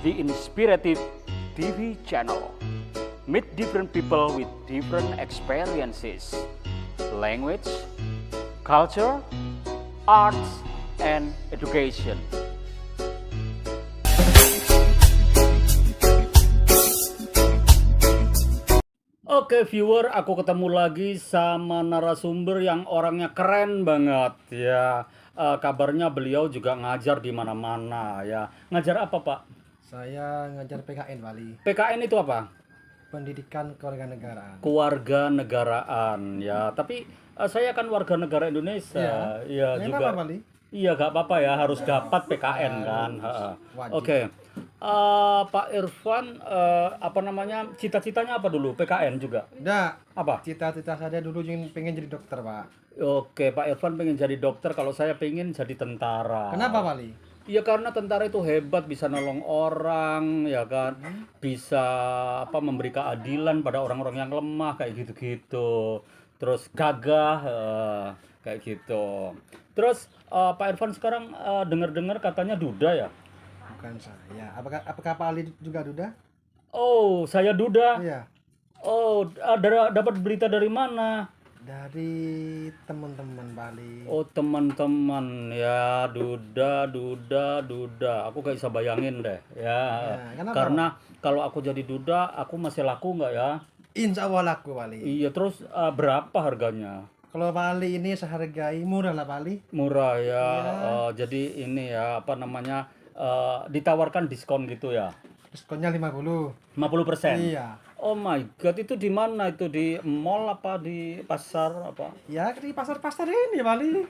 the Inspirative TV channel. Meet different people with different experiences, language, culture, arts, and education. Oke viewer, aku ketemu lagi sama narasumber yang orangnya keren banget ya. Kabarnya beliau juga ngajar di mana-mana ya. Ngajar apa Pak? Saya ngajar PKN Bali, PKN itu apa? Pendidikan Kewarganegaraan. Kewarganegaraan ya. Tapi saya kan warga negara Indonesia. Iya Ini juga. apa Bali? Iya gak apa-apa ya, harus dapat PKN kan. Wajib. Oke. Pak Irfan, apa namanya, cita-citanya apa dulu? PKN juga? Udah, Apa? cita-cita saya dulu pengen jadi dokter Pak. Oke, Pak Irfan pengen jadi dokter, kalau saya pengen jadi tentara. Kenapa Bali? Iya karena tentara itu hebat, bisa nolong orang, ya kan, bisa apa memberi keadilan pada orang-orang yang lemah kayak gitu-gitu. Terus gagah, kayak gitu. Terus Pak Irfan sekarang dengar-dengar katanya duda ya? Bukan saya. Apakah Pak Ali juga duda? Oh, saya duda. Iya. Oh, dapat berita dari mana? Dari teman-teman Bali. Oh teman-teman ya, duda. Aku gak bisa bayangin deh ya. kenapa, Karena kalau aku jadi duda, aku masih laku nggak ya? Insya Allah laku Bali. Iya, terus berapa harganya? Kalau Bali ini sehargai murah lah Bali. Murah ya. Jadi ini ya apa namanya, ditawarkan diskon gitu ya? Diskonnya 50. 50%. Iya. Oh my god, itu di mana itu? Di mall apa di pasar apa? Ya di pasar-pasar ini Bali.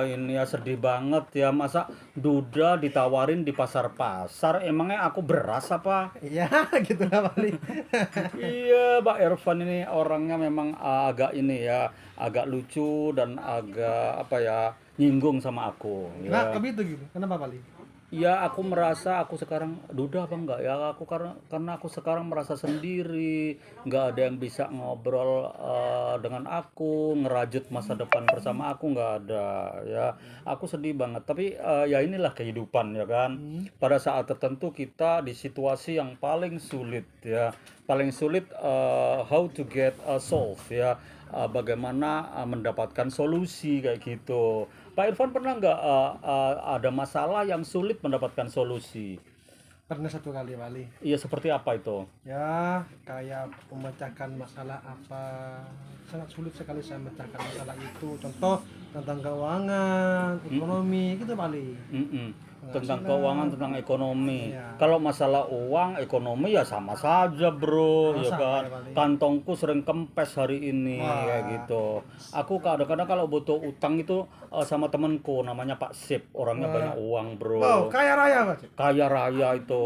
Ini ya sedih banget ya, masa duda ditawarin di pasar-pasar, emangnya aku beras apa? Iya, gitu lah Bali. Iya, Pak Irfan ini orangnya memang agak ini ya, agak lucu dan agak apa ya, nyinggung sama aku. Nah, Ya. gitu. Kenapa Bali? Ya, aku merasa aku sekarang duda apa enggak ya? Aku karena aku sekarang merasa sendiri, nggak ada yang bisa ngobrol dengan aku, ngerajut masa depan bersama aku, nggak ada ya. Aku sedih banget. Tapi ya inilah kehidupan ya kan. Pada saat tertentu kita di situasi yang paling sulit ya, paling sulit how to get solve ya. Bagaimana mendapatkan solusi kayak gitu. Pak Irfan pernah nggak ada masalah yang sulit mendapatkan solusi? Pernah satu kali Bali. Iya, seperti apa itu? Ya, kayak memecahkan masalah apa. Sangat sulit sekali saya memecahkan masalah itu. Contoh tentang keuangan, ekonomi, gitu Bali. Tentang keuangan, tentang ekonomi. Iya. Kalau masalah uang, ekonomi ya sama saja bro, ya Sama kan. ya, Bali. Kantongku sering kempes hari ini kayak gitu. Aku kadang-kadang kalau butuh utang itu sama temenku namanya Pak Sip, orangnya banyak uang bro. Wow, kaya raya Pak. Kaya raya itu.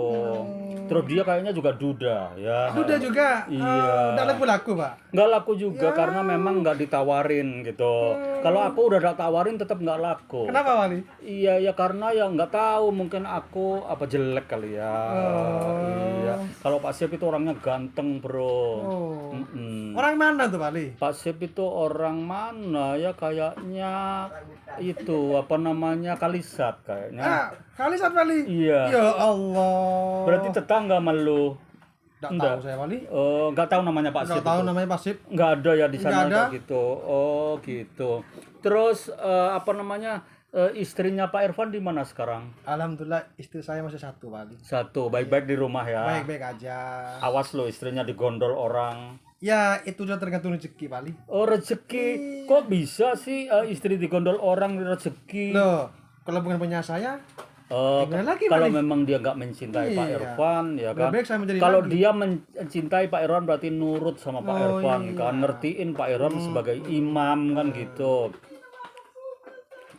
Terus dia kayaknya juga duda ya. Sudah juga. Iya. Udah laku Pak. Nggak laku juga karena memang nggak ditawarin gitu. Kalau aku udah ditawarin tetap nggak laku. Kenapa Bali? Iya ya, karena ya nggak tahu, mungkin aku apa jelek kali ya. Iya. Kalau Pak Sip itu orangnya ganteng bro. Orang mana tuh Bali? Pak Sip itu orang mana ya, kayaknya itu apa namanya, Kalisat kayaknya. Kalisat Bali. Iya. Ya Allah. Berarti tetangga sama lu. Nggak Enggak. tahu saya Bali. Nggak tahu namanya Pak Sip. Nggak tahu itu. namanya Pasip. Nggak ada ya di sana Nggak ada. kayak gitu. Oh gitu. Terus apa namanya, istrinya Pak Irfan di mana sekarang? Alhamdulillah istri saya masih satu Bali. Satu, baik-baik di rumah ya. Baik-baik aja. Awas lo istrinya digondol orang. Ya itu udah tergantung rezeki Bali. Oh rezeki, kok bisa sih istri digondol orang rezeki? Loh, kalau bukan punya saya, gimana lagi, Kalau Bali? memang dia nggak mencintai Pak Iya. Irfan ya kan. Lebih baik saya menjadi Kalau lagi. dia mencintai Pak Irfan berarti nurut sama Pak Oh, Irfan iya. kan, ngertiin Pak Irfan sebagai imam kan gitu.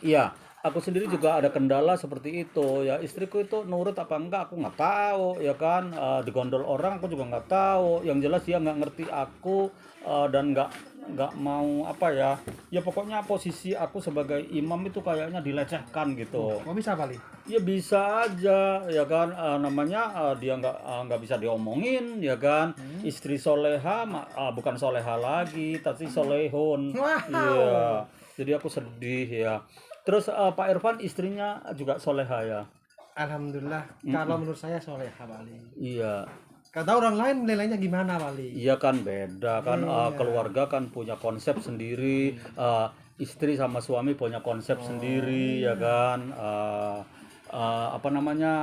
Iya, aku sendiri juga ada kendala seperti itu ya. Istriku itu nurut apa enggak aku nggak tahu ya kan. Digondol orang aku juga nggak tahu. Yang jelas dia nggak ngerti aku dan nggak mau apa ya. Ya pokoknya posisi aku sebagai imam itu kayaknya dilecehkan gitu. kok bisa Bali? Ya bisa aja ya kan, namanya dia nggak bisa diomongin ya kan. Istri soleha bukan soleha lagi tapi solehun. Wow. Iya, jadi aku sedih ya. Terus Pak Irfan istrinya juga soleha ya? Alhamdulillah, kalau menurut saya soleha Bali. Iya. Kata orang lain nilainya gimana Bali? Iya kan beda kan, Iya. keluarga kan punya konsep sendiri, istri sama suami punya konsep sendiri ya kan. Apa namanya,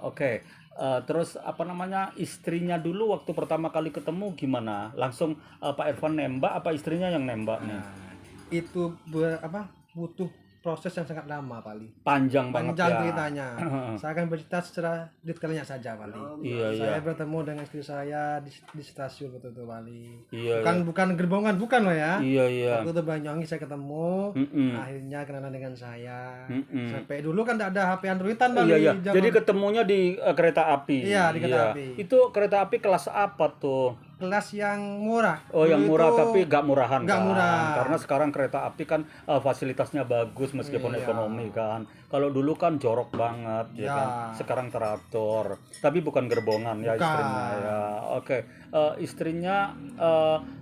oke. Terus apa namanya, istrinya dulu waktu pertama kali ketemu gimana? Langsung Pak Irfan nembak apa istrinya yang nembak nih? Nah, itu butuh proses yang sangat lama Bali. Panjang banget Panjang ya. ceritanya. Saya akan bercerita secara detailnya saja Bali. Iya iya. Saya bertemu dengan istri saya di stasiun betul-betul Bali. Iya Bukan gerbongan, bukan loh ya. iya iya. Waktu itu Banyuwangi saya ketemu, Mm-mm. akhirnya kenalan dengan saya. Mm-mm. Sampai dulu kan tidak ada HP Androidan Bali. Iya iya. zaman- Jadi ketemunya di kereta api. Iya, di kereta api. Itu kereta api kelas apa tuh? kelas yang murah. Oh, yang Dulu murah itu tapi gak murahan nggak kan? murah. Karena sekarang kereta api kan fasilitasnya bagus meskipun Iya. ekonomi kan. Kalau dulu kan jorok banget ya Ya. kan. Sekarang teratur. Tapi bukan gerbongan ya Bukan. istrinya ya. Oke. Istrinya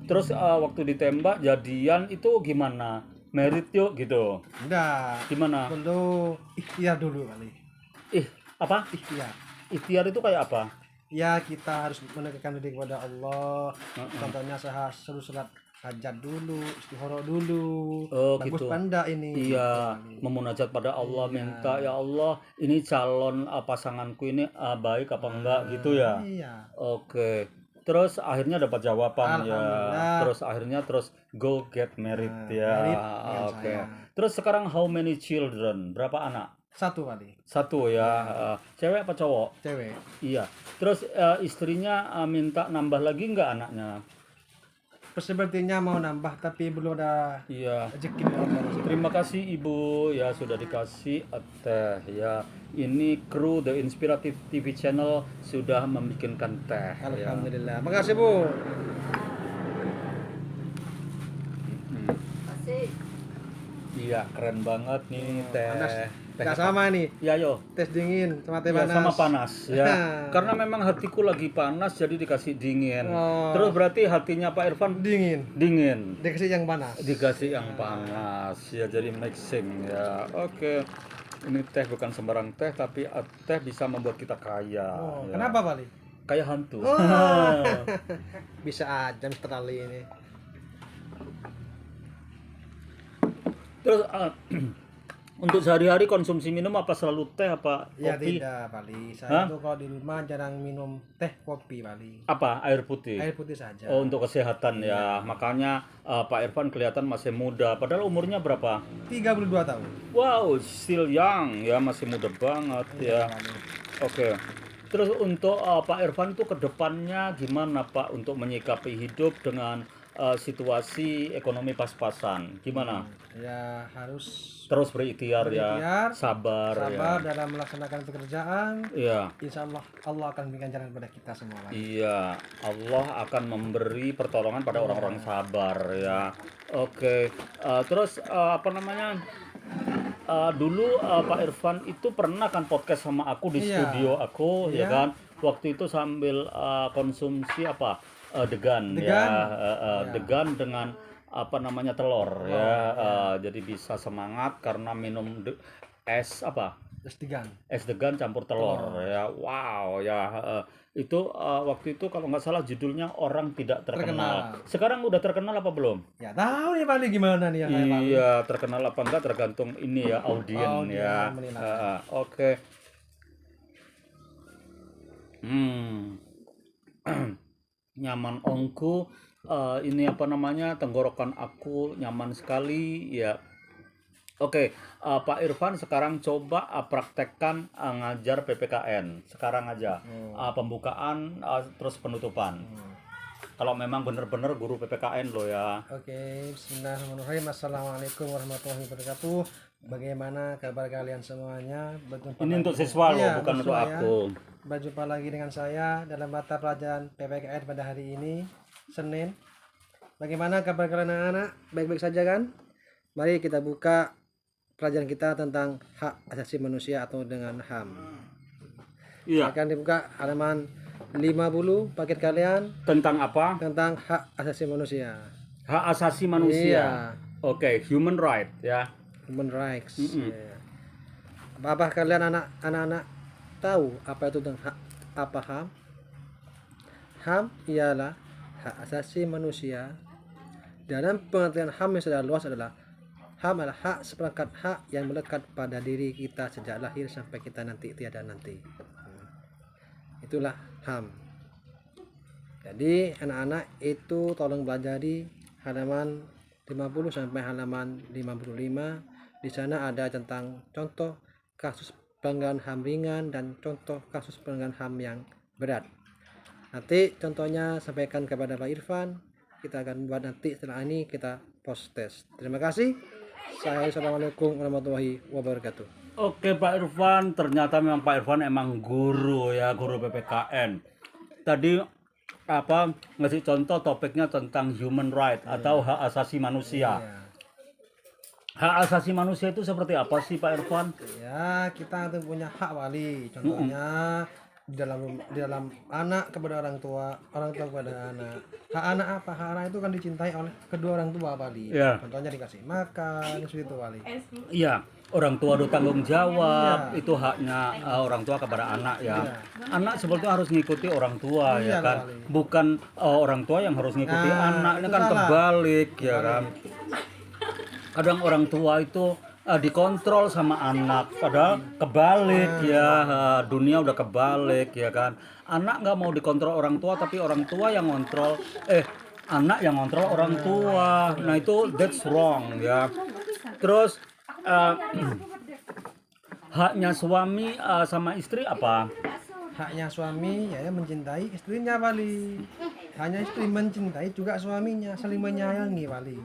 terus waktu ditembak jadian itu gimana? Merit yuk gitu. Enggak. Gimana? Dulu ikhtiar dulu kali. Apa? Ikhtiar. Ikhtiar itu kayak apa? Ya kita harus mendekatkan diri kepada Allah. Contohnya saya suruh sholat hajat dulu, istikharah dulu. Oh, Bagus gitu. panda ini. Iya, memunajat pada Allah, minta ya Allah, ini calon pasanganku ini baik apa enggak gitu ya. Iya. Oke. Terus akhirnya dapat jawaban ya. Alhamdulillah. Terus akhirnya go get married ya. married dengan Oke. saya. Terus sekarang how many children? Berapa anak? Satu kali. Satu ya. Cewek apa cowok? Cewek. Iya. Terus istrinya minta nambah lagi enggak anaknya? Sepertinya mau nambah tapi belum ada Iya. rezeki dari Allah. Terima kasih Ibu ya sudah dikasih teh ya. Ini kru The Inspirative TV Channel sudah membikinkan teh ya. Alhamdulillah. Makasih Bu. Iya keren banget nih teh. Panas. Teh Nggak apa? sama nih. Ya yo. Tes dingin sama teh Ya, panas. sama panas ya. Karena memang hatiku lagi panas jadi dikasih dingin. Oh. Terus berarti hatinya Pak Irfan Dingin. dingin. Dikasih yang panas. Dikasih yang panas ya jadi mixing ya. Oke. Ini teh bukan sembarang teh tapi teh bisa membuat kita kaya. Oh, ya. kenapa Bali? Kayak hantu. Oh. Bisa aja Mr. Ali ini. Terus untuk sehari-hari konsumsi minum apa selalu teh apa Ya kopi? tidak Bali. Hah? Saya tuh kalau di rumah jarang minum teh kopi Bali. Apa air putih? Air putih saja. Oh untuk kesehatan ya. Makanya Pak Irfan kelihatan masih muda. Padahal umurnya berapa? 32 tahun. Wow, still young ya, masih muda banget ya. Bali. Oke. Terus untuk Pak Irfan itu kedepannya gimana Pak untuk menyikapi hidup dengan situasi ekonomi pas-pasan? Gimana? Ya harus Terus berikhtiar ya, Berikhtiar, sabar sabar ya. dalam melaksanakan pekerjaan. Iya. Insya Allah Allah akan berikan jalan kepada kita semua Bali. Iya, Allah akan memberi pertolongan pada orang-orang sabar ya. Oke, terus apa namanya? Dulu Pak Irfan itu pernah kan podcast sama aku di Iya. studio aku ya Iya. kan. Waktu itu sambil konsumsi apa? Degan ya, Degan. degan dengan apa namanya telur ya. Jadi bisa semangat karena minum es apa? Terus digan. Es degan campur telur ya. Wow ya. Itu waktu itu kalau nggak salah judulnya Orang Tidak Terkenal. Sekarang udah terkenal apa belum? Ya tahu nih Bali gimana nih yang saya Bali. Iya, terkenal apa enggak tergantung ini ya audien Audien ya. yang menilai. Oke. Nyaman ongku. Ini apa namanya, tenggorokan aku nyaman sekali ya. Oke, Pak Irfan sekarang coba praktekkan ngajar PPKN sekarang aja. Pembukaan terus penutupan. Kalau memang benar-benar guru PPKN lo ya. Oke, bismillahirrahmanirrahim. Assalamualaikum warahmatullahi wabarakatuh. Bagaimana kabar kalian semuanya? Berjumpa Ini lagi. untuk siswa lo, Iya, bukan untuk siswa ya. aku. Berjumpa lagi dengan saya dalam mata pelajaran PPKN pada hari ini, Senin. Bagaimana kabar kalian anak-anak? Baik-baik saja kan? Mari kita buka pelajaran kita tentang hak asasi manusia atau dengan HAM. Iya. Akan dibuka halaman 50 paket kalian Tentang apa? tentang hak asasi manusia. Hak asasi manusia. Iya. Oke, human right ya. Human rights. Mm-mm. Ya. Apa kalian anak-anak tahu apa itu tentang apa HAM? HAM ialah hak asasi manusia. Dalam pengertian HAM yang sudah luas adalah HAM adalah hak seperangkat hak yang melekat pada diri kita sejak lahir sampai kita nanti tiada nanti. Itulah HAM. Jadi anak-anak itu tolong pelajari halaman 50 sampai halaman 55. Di sana ada tentang contoh kasus pelanggaran HAM ringan dan contoh kasus pelanggaran HAM yang berat. Nanti contohnya sampaikan kepada Pak Irfan. Kita akan buat nanti setelah ini kita post test. Terima kasih. Assalamualaikum warahmatullahi wabarakatuh. Oke Pak Irfan, ternyata memang Pak Irfan emang guru ya, guru PPKN. Tadi apa ngasih contoh topiknya tentang human right atau hak asasi manusia. Ya. Hak asasi manusia itu seperti apa sih Pak Irfan? Ya, kita tuh punya hak wali. Contohnya di dalam anak kepada orang tua kepada anak. Hak anak apa? Hak anak itu kan dicintai oleh kedua orang tua wali. Ya. Contohnya dikasih makan, seperti itu wali. Iya, orang tua ada tanggung jawab, itu haknya orang tua kepada anak ya. Anak sebetulnya harus ngikuti orang tua ya Iya, kan, Wali. bukan orang tua yang harus ngikuti Nah, anak, ini itu kan salah. kebalik ya kan. Kadang orang tua itu dikontrol sama anak, padahal kebalik ya, dunia udah kebalik ya kan. Anak nggak mau dikontrol orang tua, tapi orang tua yang ngontrol, anak yang ngontrol orang tua. Nah itu that's wrong ya. Terus haknya suami sama istri apa? Haknya suami ya mencintai istrinya wali. Hanya istri mencintai juga suaminya, saling menyayangi wali.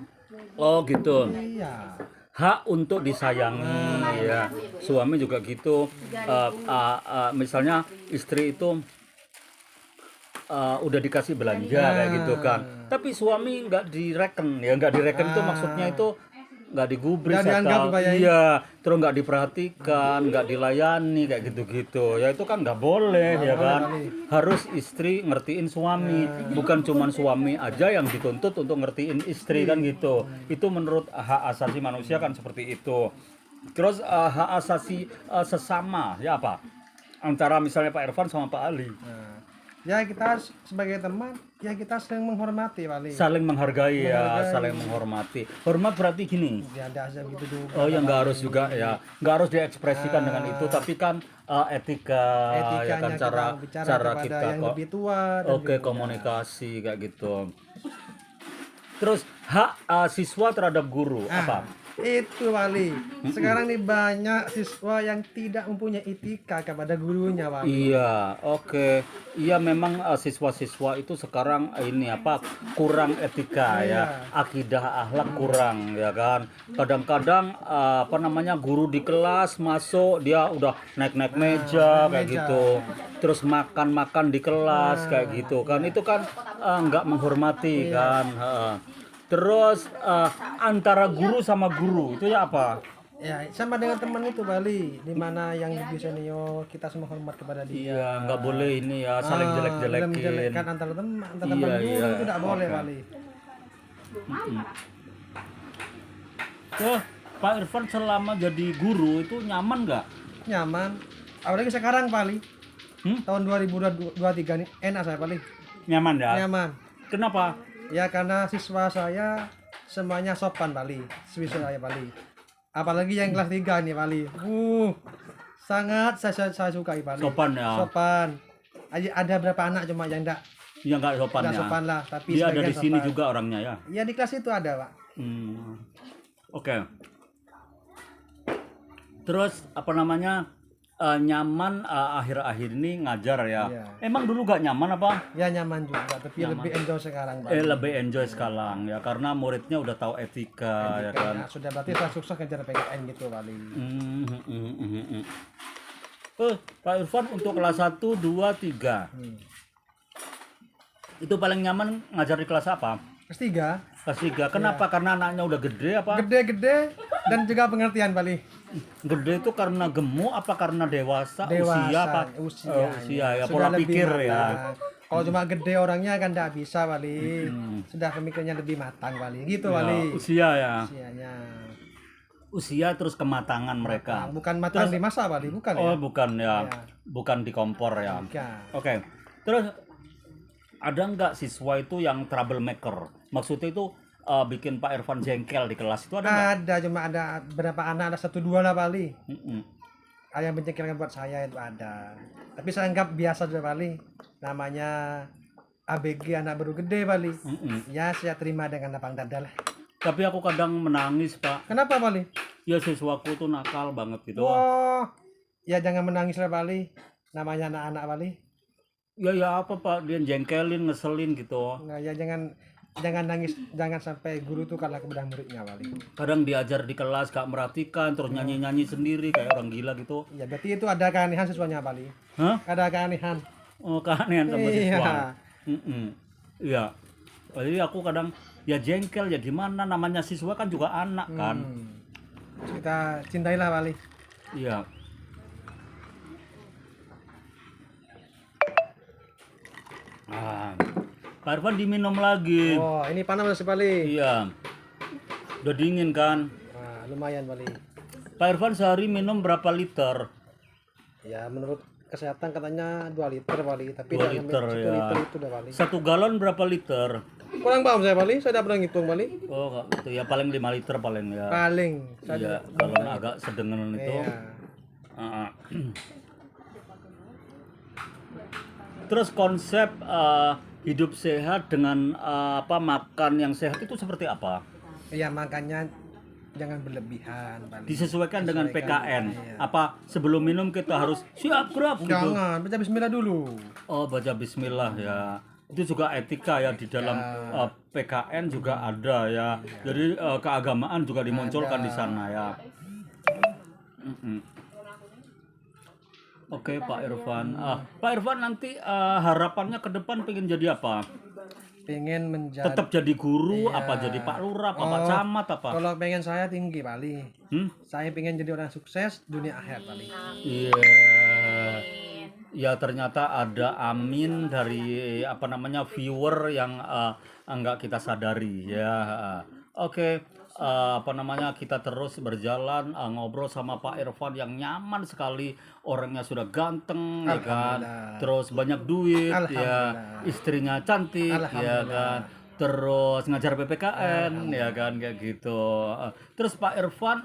Oh gitu. Iya. Hak untuk disayangi ya. Suami juga gitu. Misalnya istri itu udah dikasih belanja kayak gitu kan. Tapi suami nggak direken ya, nggak direken itu maksudnya itu nggak digubris Nggak dianggap, atau Pak Yai. iya, terus nggak diperhatikan, nggak dilayani kayak gitu-gitu. Ya itu kan nggak boleh ya kan. Harus istri ngertiin suami, bukan cuman suami aja yang dituntut untuk ngertiin istri kan gitu. Itu menurut hak asasi manusia kan seperti itu. Terus hak asasi sesama ya apa? Antara misalnya Pak Irfan sama Pak Ali. Nah, ya kita sebagai teman ya kita saling menghormati wali. Saling menghargai ya, saling menghormati. Hormat berarti gini. Ya ada aja gitu juga. Oh ya nggak harus juga ya, nggak harus diekspresikan dengan itu, tapi kan etika ya kan, Etikanya cara kita bicara cara kepada kita yang kok lebih tua dan oke komunikasi kayak gitu. Terus hak siswa terhadap guru apa? Itu wali. Sekarang nih banyak siswa yang tidak mempunyai etika kepada gurunya wali. Iya, oke. Iya memang siswa-siswa itu sekarang ini apa kurang etika ya, akidah akhlak kurang ya kan. Kadang-kadang apa namanya guru di kelas masuk dia udah naik-naik meja kayak gitu. Terus makan-makan di kelas kayak gitu kan. Itu kan nggak menghormati kan. Terus antara guru sama guru itu ya apa? Ya sama dengan teman itu wali, di mana yang lebih senior kita semua hormat kepada dia. Iya, nggak boleh ini ya saling Dalam jelek-jelekin. menjelekkan antar teman Iya, guru iya. itu tidak boleh Oke. wali. Pak Irfan selama jadi guru itu nyaman nggak? Nyaman. Apalagi sekarang wali. Tahun 2023 ini enak saya wali. Nyaman ya? Nyaman. Kenapa? Ya karena siswa saya semuanya sopan Bali, siswa saya Bali. Apalagi yang kelas 3 nih Bali. Sangat saya sukai Bali. Sopan ya? Sopan. Ada berapa anak cuma yang enggak Ya nggak sopan ya? sopan lah, tapi Dia ada sebagian di sini sopan. juga orangnya ya? Ya di kelas itu ada, Pak. Oke. Terus apa namanya nyaman akhir-akhir ini ngajar ya? Iya. Emang dulu gak nyaman apa? Ya nyaman juga, tapi lebih enjoy sekarang, Pak. Lebih enjoy sekarang ya karena muridnya udah tahu etika ya kan? Ya, sudah berarti saya sukses ngejar PKN gitu, Bali. Pak Irfan untuk kelas 1, 2, 3 itu paling nyaman ngajar di kelas apa? Kelas 3, Kelas 3. Kenapa? Karena anaknya udah gede apa? gede-gede dan juga pengertian, Bali. Gede itu karena gemuk apa karena dewasa? Usia apa? Usia ya, Sudah pola lebih pikir matang. ya. Kalau cuma gede orangnya kan tidak bisa, Wali. Sudah pemikirannya lebih matang, Wali. Gitu, Ya, Wali. usia ya. Usianya. usia terus kematangan mereka. Bukan matang di masa Bali, bukan ya? Oh, bukan ya. Ya. Bukan di kompor ya. Bukan. Oke. Terus ada nggak siswa itu yang troublemaker? Maksudnya itu bikin Pak Irfan jengkel di kelas itu ada nggak? Ada, cuma ada berapa anak, ada 1-2 lah Bali. Mm-mm. Ada yang mencengkelkan buat saya itu ada. Tapi saya anggap biasa sudah Bali. Namanya ABG anak baru gede Bali. Mm-mm. Ya saya terima dengan lapang dada lah. Tapi aku kadang menangis, Pak. Kenapa Bali? Ya siswaku tuh nakal banget gitu. Wah, ya jangan menangis lah Bali. Namanya anak-anak Bali. Ya apa Pak, dia jengkelin, ngeselin gitu. Nah, ya jangan nangis, jangan sampai guru tuh kalah kepada muridnya Bali. Kadang diajar di kelas gak merhatikan, terus nyanyi-nyanyi sendiri kayak orang gila gitu. Ya berarti itu ada keanehan siswanya Bali. Hah? Ada keanehan. Oh, keanehan sama Iya. siswa. Mm-mm. Iya. Jadi aku kadang ya jengkel, ya gimana, namanya siswa kan juga anak kan. Kita cintailah Bali. Iya. Pak Irfan diminum lagi. Oh, ini panas masih Bali. Iya. Udah dingin kan. Nah, lumayan Bali. Pak Irfan sehari minum berapa liter? Ya menurut kesehatan katanya 2 liter Bali, tapi 2 jangan liter, 1 ya. liter itu udah Bali. 1 galon berapa liter? Kurang paham saya Bali, saya tidak pernah ngitung Bali. Oh, itu ya paling 5 liter paling ya. Paling. Iya, galon agak sedengan itu. Iya. Ah. Terus konsep hidup sehat dengan makan yang sehat itu seperti apa? Iya, makanya jangan berlebihan Bali. Disesuaikan dengan PKN. Iya. Apa sebelum minum kita harus siap gerak gitu? Jangan, baca bismillah dulu. Oh, baca bismillah ya. Itu juga etika ya di dalam PKN juga ada ya. Jadi keagamaan juga dimunculkan di sana ya. Mm-mm. Oke, Pak Irfan. Pak Irfan nanti harapannya ke depan pengen jadi apa? Pengen menjadi, Tetap jadi guru, apa jadi Pak Lurah, apa Pak Camat, apa? kalau pengen saya tinggi Bali. Hmm? Saya pengen jadi orang sukses dunia akhirat Bali. Iya. Ya ternyata ada amin dari viewer yang enggak kita sadari ya. Oke. Kita terus berjalan ngobrol sama Pak Irfan yang nyaman sekali, orangnya sudah ganteng ya kan, terus banyak duit ya, istrinya cantik ya kan, terus ngajar PPKN ya kan kayak gitu. Terus Pak Irfan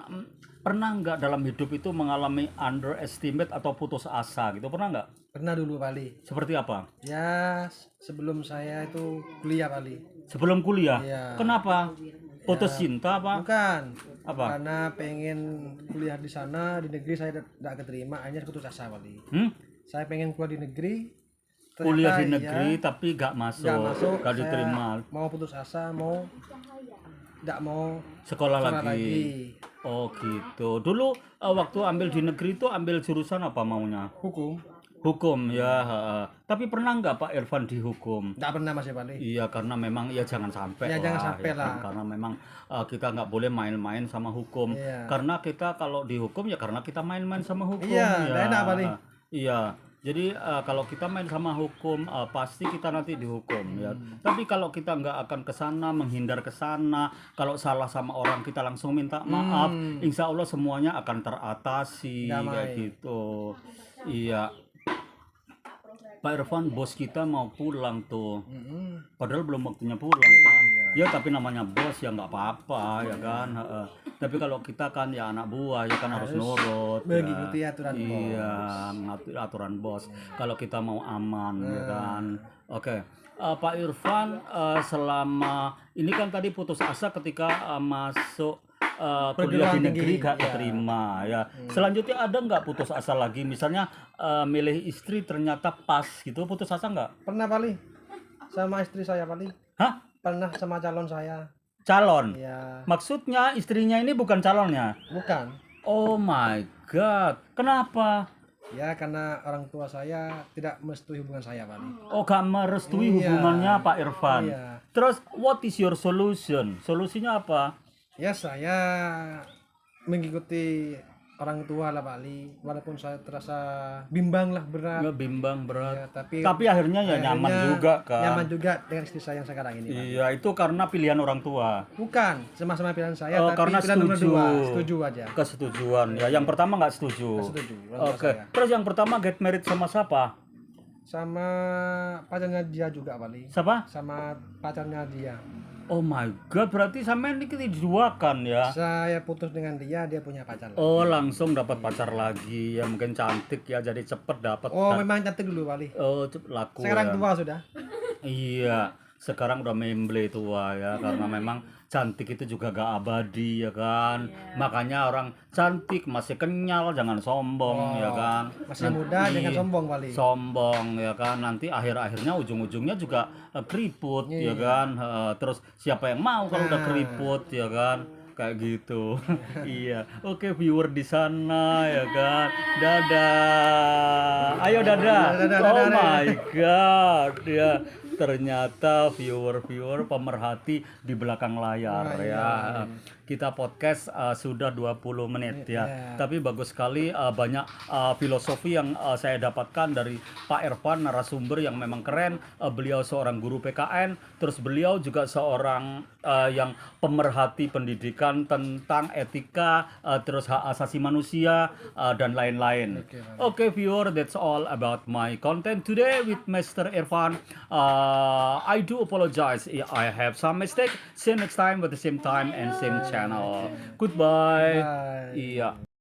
pernah nggak dalam hidup itu mengalami underestimate atau putus asa gitu, pernah nggak? Pernah dulu Bali. Seperti apa? Ya sebelum saya itu kuliah Bali. Sebelum kuliah? Iya. Kenapa? Putus cinta apa? Bukan. Apa? Karena pengen kuliah di sana, di negeri saya tidak keterima, akhirnya putus asa Bali. Saya pengen kuliah di negeri. Kuliah di ternyata negeri tapi gak masuk, gak saya diterima. Mau putus asa, tidak mau Sekolah sekolah lagi. Oh gitu. Dulu waktu ambil di negeri itu ambil jurusan apa maunya? hukum. Hukum ya. Tapi pernah nggak Pak Irfan dihukum? Tidak pernah Mas Bali. Iya, karena memang ya jangan sampai Ya, lah, jangan sampai ya lah. kan? Karena memang kita nggak boleh main-main sama hukum. Iya. Karena kita kalau dihukum ya karena kita main-main sama hukum. Iya, ya. nggak enak, Bali. Iya. Jadi kalau kita main sama hukum pasti kita nanti dihukum ya. Tapi kalau kita nggak akan ke sana, menghindar ke sana, kalau salah sama orang kita langsung minta maaf, insya Allah semuanya akan teratasi kayak gitu. Iya. Pak Irfan, bos kita mau pulang tuh, padahal belum waktunya pulang kan. Ya tapi namanya bos ya nggak apa-apa ya kan. Tapi kalau kita kan ya anak buah ya kan harus nurut. Mengikuti Ya. aturan bos. Iya, ngatur aturan bos. Kalau kita mau aman ya kan. Oke. Pak Irfan, selama ini kan tadi putus asa ketika masuk kuliah di negeri gak keterima ya. Selanjutnya ada nggak putus asa lagi? Misalnya milih istri ternyata pas gitu, putus asa nggak? Pernah Bali. Sama istri saya Bali. Hah? Pernah sama calon saya. Calon? Ya. Maksudnya istrinya ini bukan calonnya? Bukan. Oh my god, kenapa? Ya karena orang tua saya tidak merestui hubungan saya Bali. Oh, gak merestui hubungannya Pak Irfan. Iya. Terus what is your solution? Solusinya apa? Ya saya mengikuti orang tua lah Pak Ali, walaupun saya terasa bimbang lah berat, Nggak bimbang berat. ya, Tapi akhirnya ya nyaman akhirnya juga kan. nyaman juga dengan istri saya yang sekarang ini Pak. Iya, itu karena pilihan orang tua. Bukan sama-sama pilihan saya, Oh, tapi karena pilihan nomor setuju. 2, setuju aja. Kesetujuan ya. Yang pertama nggak setuju. Nggak setuju, orang tua Oke. saya. Terus yang pertama get married sama siapa? Sama pacarnya dia juga Pak Ali, Siapa? sama pacarnya dia. Oh my god, berarti sampean ini diduakan ya. Saya putus dengan dia, dia punya pacar lagi. Oh, langsung dapat pacar lagi. Ya mungkin cantik ya, jadi cepet dapat. Oh, memang cantik dulu Pak Ali. Oh, laku Sekarang ya. tua sudah. Iya, sekarang udah memble tua ya, karena memang cantik itu juga gak abadi ya kan. Makanya orang cantik masih kenyal, jangan sombong ya kan. Masih muda, Nanti jangan sombong Pak Ali. sombong ya kan, nanti akhir-akhirnya ujung-ujungnya juga keriput ya kan. Terus siapa yang mau kalau udah keriput ya kan, kayak gitu. Iya, oke viewer di sana ya kan, dadah, ayo dadah. Oh my god ya, ternyata viewer pemerhati di belakang layar ya. Kita podcast sudah 20 menit ya. Tapi bagus sekali, banyak filosofi yang saya dapatkan dari Pak Irfan, narasumber yang memang keren. Beliau seorang guru PKN, terus beliau juga seorang yang pemerhati pendidikan tentang etika, terus hak asasi manusia dan lain-lain. Oke viewer, that's all about my content today with Mr. Irfan. I do apologize if I have some mistake. See you next time with the same time and same channel. Goodbye. Bye. Iya.